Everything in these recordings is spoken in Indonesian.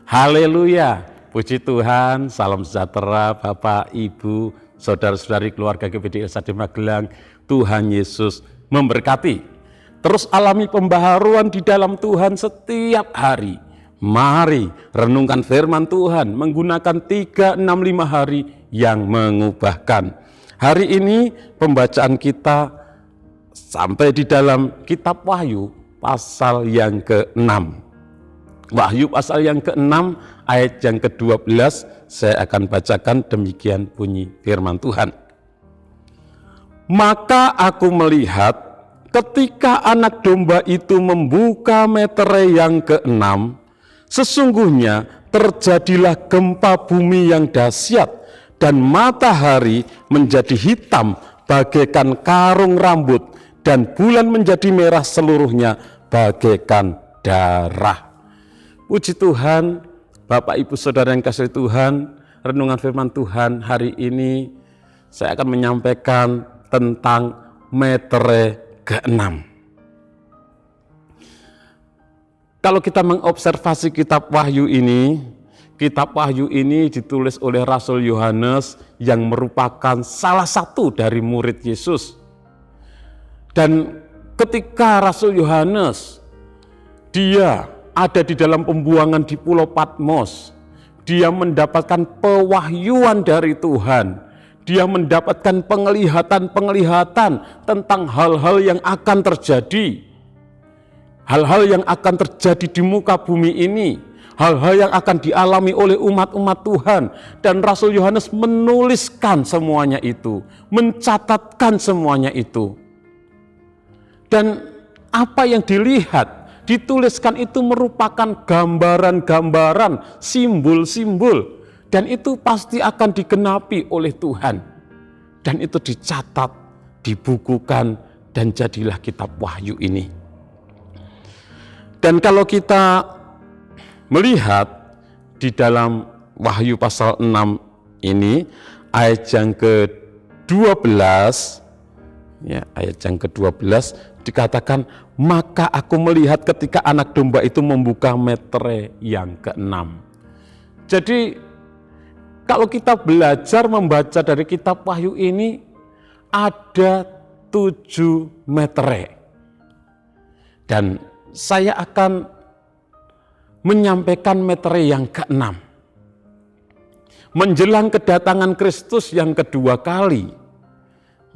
Haleluya, puji Tuhan, salam sejahtera Bapak, Ibu, saudara-saudari keluarga GPD LSAD Magelang. Tuhan Yesus memberkati. Terus alami pembaharuan di dalam Tuhan setiap hari. Mari renungkan firman Tuhan menggunakan 365 hari yang mengubahkan. Hari ini pembacaan kita sampai di dalam kitab Wahyu pasal yang ke-6. Wahyu pasal yang ke-6 ayat yang ke-12 saya akan bacakan, demikian bunyi firman Tuhan. Maka aku melihat ketika anak domba itu membuka meterai yang ke-6, sesungguhnya terjadilah gempa bumi yang dahsyat dan matahari menjadi hitam bagaikan karung rambut dan bulan menjadi merah seluruhnya bagaikan darah. Puji Tuhan, Bapak Ibu Saudara yang kasih Tuhan, renungan firman Tuhan hari ini saya akan menyampaikan tentang meterai ke-6. Kalau kita mengobservasi kitab Wahyu ini ditulis oleh Rasul Yohanes yang merupakan salah satu dari murid Yesus. Dan ketika Rasul Yohanes dia ada di dalam pembuangan di Pulau Patmos, dia mendapatkan pewahyuan dari Tuhan. Dia mendapatkan penglihatan tentang hal-hal yang akan terjadi. Hal-hal yang akan terjadi di muka bumi ini. Hal-hal yang akan dialami oleh umat-umat Tuhan. Dan Rasul Yohanes menuliskan semuanya itu. Mencatatkan semuanya itu. Dan apa yang dilihat, dituliskan itu merupakan gambaran-gambaran, simbol-simbol. Dan itu pasti akan digenapi oleh Tuhan. Dan itu dicatat, dibukukan, dan jadilah kitab Wahyu ini. Dan kalau kita melihat di dalam Wahyu pasal 6 ini, ayat yang ke-12, ya, ayat yang ke-12 dikatakan, maka aku melihat ketika anak domba itu membuka meterai yang ke-6. Jadi kalau kita belajar membaca dari kitab Wahyu ini, ada 7 meterai. Dan saya akan menyampaikan meterai yang ke-6. Menjelang kedatangan Kristus yang kedua kali,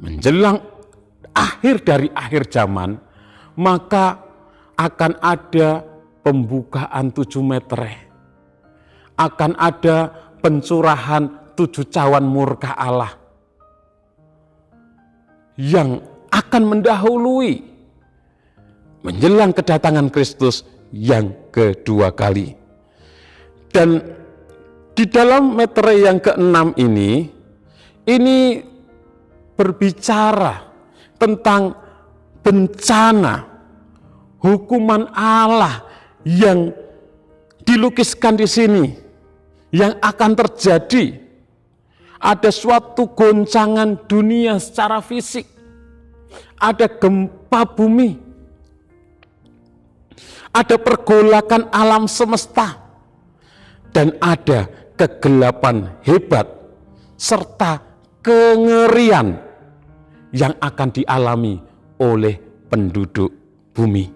menjelang akhir dari akhir zaman, maka akan ada pembukaan 7 meterai. Akan ada pencurahan 7 cawan murka Allah yang akan mendahului menjelang kedatangan Kristus yang kedua kali. Dan di dalam meterai yang ke-6 ini berbicara tentang bencana hukuman Allah yang dilukiskan di sini, yang akan terjadi. Ada suatu goncangan dunia secara fisik, ada gempa bumi, ada pergolakan alam semesta, dan ada kegelapan hebat serta kengerian yang akan dialami oleh penduduk bumi.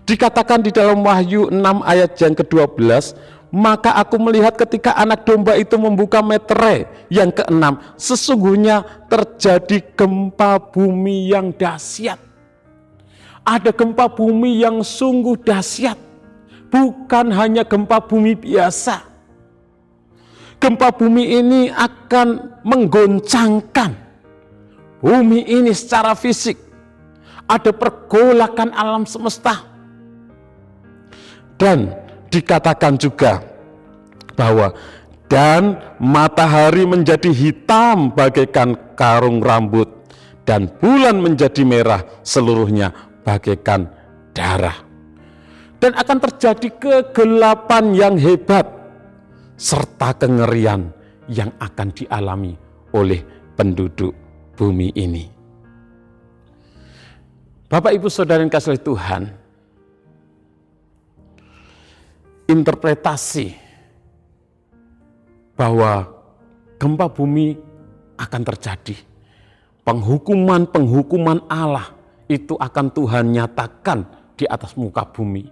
Dikatakan di dalam Wahyu 6 ayat yang ke-12, maka aku melihat ketika anak domba itu membuka meterai yang ke-6, sesungguhnya terjadi gempa bumi yang dahsyat. Ada gempa bumi yang sungguh dahsyat, bukan hanya gempa bumi biasa. Gempa bumi ini akan menggoncangkan bumi ini secara fisik. Ada pergolakan alam semesta. Dan dikatakan juga bahwa dan matahari menjadi hitam bagaikan karung rambut dan bulan menjadi merah seluruhnya bagaikan darah. Dan akan terjadi kegelapan yang hebat serta kengerian yang akan dialami oleh penduduk bumi ini. Bapak Ibu Saudara yang kasih Tuhan, interpretasi bahwa gempa bumi akan terjadi. Penghukuman Allah itu akan Tuhan nyatakan di atas muka bumi.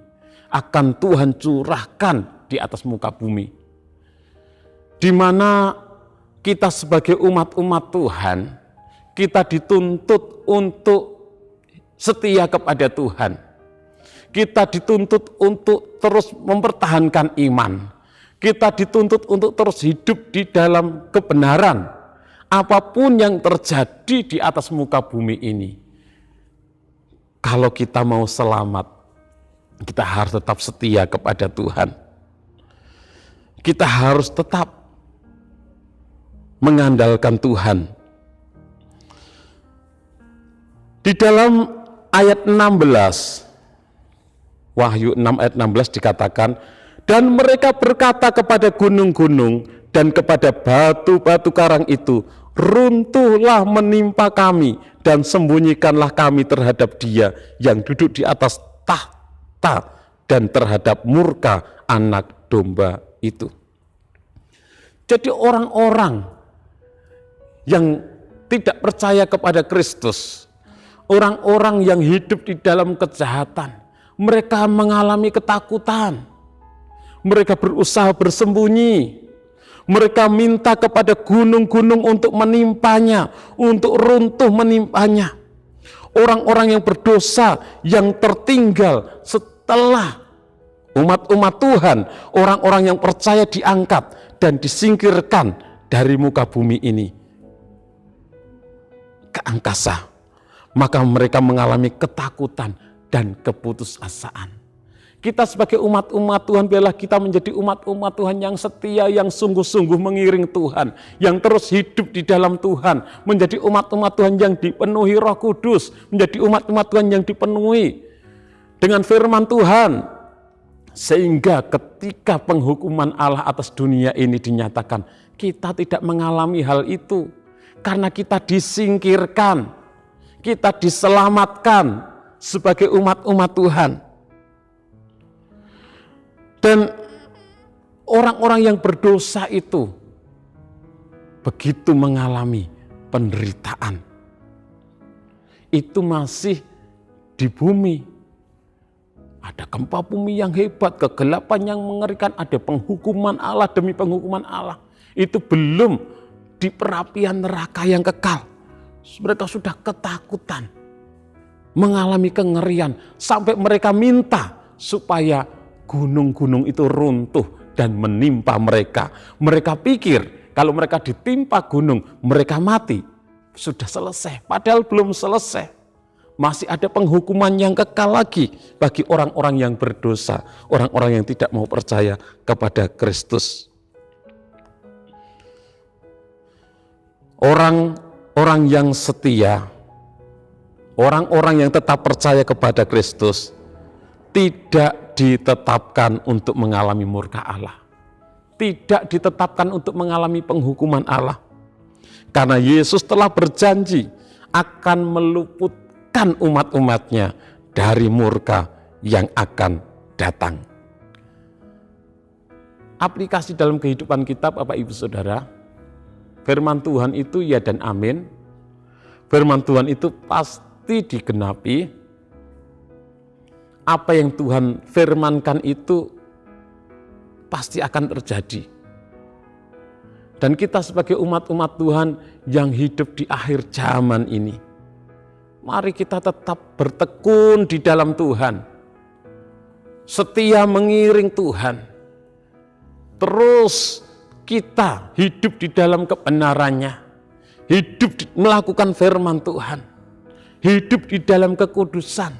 Akan Tuhan curahkan di atas muka bumi. Di mana kita sebagai umat-umat Tuhan, kita dituntut untuk setia kepada Tuhan. Kita dituntut untuk terus mempertahankan iman. Kita dituntut untuk terus hidup di dalam kebenaran. Apapun yang terjadi di atas muka bumi ini, kalau kita mau selamat, kita harus tetap setia kepada Tuhan. Kita harus tetap mengandalkan Tuhan. Di dalam ayat 16, Wahyu 6 ayat 16 dikatakan, dan mereka berkata kepada gunung-gunung dan kepada batu-batu karang itu, runtuhlah menimpa kami dan sembunyikanlah kami terhadap Dia yang duduk di atas tahta dan terhadap murka anak domba itu. Jadi orang-orang yang tidak percaya kepada Kristus, orang-orang yang hidup di dalam kejahatan, mereka mengalami ketakutan. Mereka berusaha bersembunyi. Mereka minta kepada gunung-gunung untuk menimpanya, untuk runtuh menimpanya. Orang-orang yang berdosa, yang tertinggal setelah umat-umat Tuhan, orang-orang yang percaya diangkat dan disingkirkan dari muka bumi ini ke angkasa. Maka mereka mengalami ketakutan dan keputusasaan. Kita sebagai umat-umat Tuhan, biarlah kita menjadi umat-umat Tuhan yang setia, yang sungguh-sungguh mengiring Tuhan, yang terus hidup di dalam Tuhan, menjadi umat-umat Tuhan yang dipenuhi Roh Kudus, menjadi umat-umat Tuhan yang dipenuhi dengan firman Tuhan, sehingga ketika penghukuman Allah atas dunia ini dinyatakan, kita tidak mengalami hal itu, karena kita disingkirkan, kita diselamatkan sebagai umat-umat Tuhan. Dan orang-orang yang berdosa itu begitu mengalami penderitaan, itu masih di bumi. Ada gempa bumi yang hebat, kegelapan yang mengerikan, ada penghukuman Allah demi penghukuman Allah. Itu belum di perapian neraka yang kekal. Mereka sudah ketakutan, mengalami kengerian, sampai mereka minta supaya gunung-gunung itu runtuh dan menimpa mereka. Mereka pikir kalau mereka ditimpa gunung, mereka mati. Sudah selesai, padahal belum selesai. Masih ada penghukuman yang kekal lagi bagi orang-orang yang berdosa, orang-orang yang tidak mau percaya kepada Kristus. Orang-orang yang setia, orang-orang yang tetap percaya kepada Kristus, tidak ditetapkan untuk mengalami murka Allah. Tidak ditetapkan untuk mengalami penghukuman Allah. Karena Yesus telah berjanji akan meluputkan umat-umatnya dari murka yang akan datang. Aplikasi dalam kehidupan kita, Bapak Ibu Saudara, firman Tuhan itu ya dan amin. Firman Tuhan itu pasti digenapi. Apa yang Tuhan firmankan itu pasti akan terjadi. Dan kita sebagai umat-umat Tuhan yang hidup di akhir zaman ini, mari kita tetap bertekun di dalam Tuhan, setia mengiring Tuhan, terus kita hidup di dalam kebenarannya, hidup melakukan firman Tuhan, hidup di dalam kekudusan,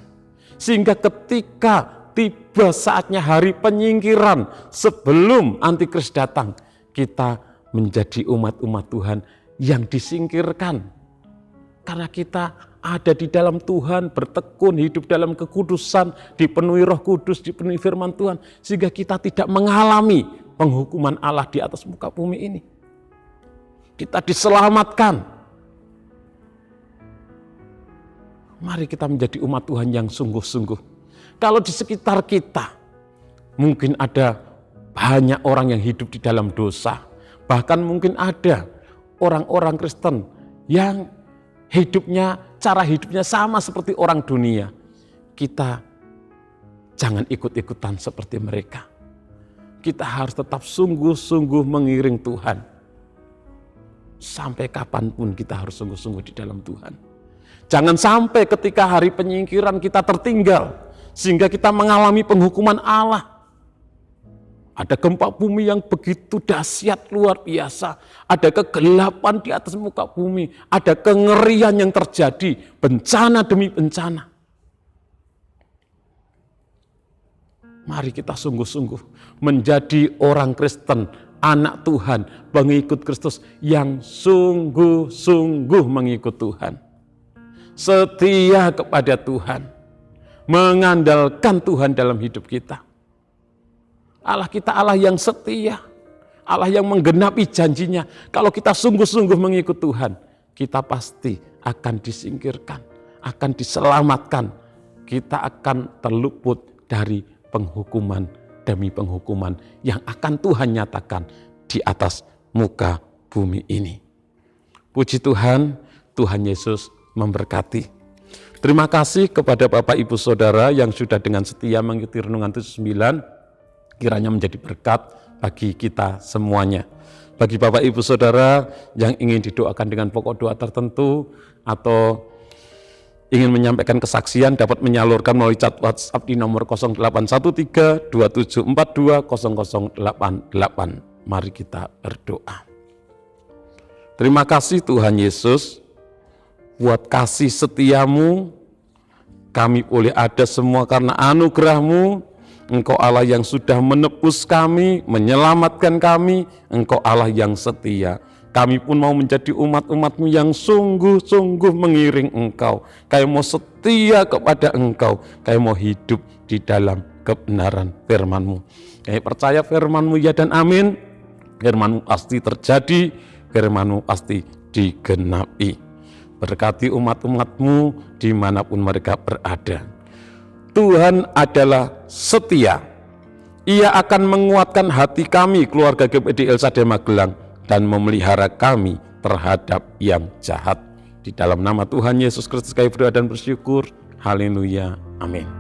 sehingga ketika tiba saatnya hari penyingkiran sebelum antikris datang, kita menjadi umat-umat Tuhan yang disingkirkan. Karena kita ada di dalam Tuhan, bertekun, hidup dalam kekudusan, dipenuhi Roh Kudus, dipenuhi firman Tuhan, sehingga kita tidak mengalami penghukuman Allah di atas muka bumi ini. Kita diselamatkan. Mari kita menjadi umat Tuhan yang sungguh-sungguh. Kalau di sekitar kita mungkin ada banyak orang yang hidup di dalam dosa. Bahkan mungkin ada orang-orang Kristen yang cara hidupnya sama seperti orang dunia. Kita jangan ikut-ikutan seperti mereka. Kita harus tetap sungguh-sungguh mengiring Tuhan. Sampai kapanpun kita harus sungguh-sungguh di dalam Tuhan. Jangan sampai ketika hari penyingkiran kita tertinggal, sehingga kita mengalami penghukuman Allah. Ada gempa bumi yang begitu dahsyat luar biasa. Ada kegelapan di atas muka bumi. Ada kengerian yang terjadi, bencana demi bencana. Mari kita sungguh-sungguh menjadi orang Kristen, anak Tuhan, pengikut Kristus yang sungguh-sungguh mengikut Tuhan. Setia kepada Tuhan, mengandalkan Tuhan dalam hidup kita. Allah kita Allah yang setia, Allah yang menggenapi janjinya. Kalau kita sungguh-sungguh mengikut Tuhan, kita pasti akan disingkirkan, akan diselamatkan. Kita akan terluput dari penghukuman demi penghukuman yang akan Tuhan nyatakan di atas muka bumi ini. Puji Tuhan, Tuhan Yesus memberkati. Terima kasih kepada Bapak Ibu Saudara yang sudah dengan setia mengikuti Renungan 79, kiranya menjadi berkat bagi kita semuanya. Bagi Bapak Ibu Saudara yang ingin didoakan dengan pokok doa tertentu atau ingin menyampaikan kesaksian, dapat menyalurkan melalui chat WhatsApp di nomor 0813-2742-0088. Mari kita berdoa. Terima kasih Tuhan Yesus, buat kasih setiamu, kami boleh ada semua karena anugerah-Mu. Engkau Allah yang sudah menebus kami, menyelamatkan kami, Engkau Allah yang setia. Kami pun mau menjadi umat-umat-Mu yang sungguh-sungguh mengiring Engkau. Kami mau setia kepada Engkau. Kami mau hidup di dalam kebenaran firman-Mu. Kami percaya firman-Mu ya dan amin. Firman-Mu pasti terjadi, firman-Mu pasti digenapi. Berkati umat-umat-Mu dimanapun mereka berada. Tuhan adalah setia. Ia akan menguatkan hati kami, keluarga GPD El Shaddai Magelang, dan memelihara kami terhadap yang jahat. Di dalam nama Tuhan Yesus Kristus kami berdoa dan bersyukur. Haleluya. Amin.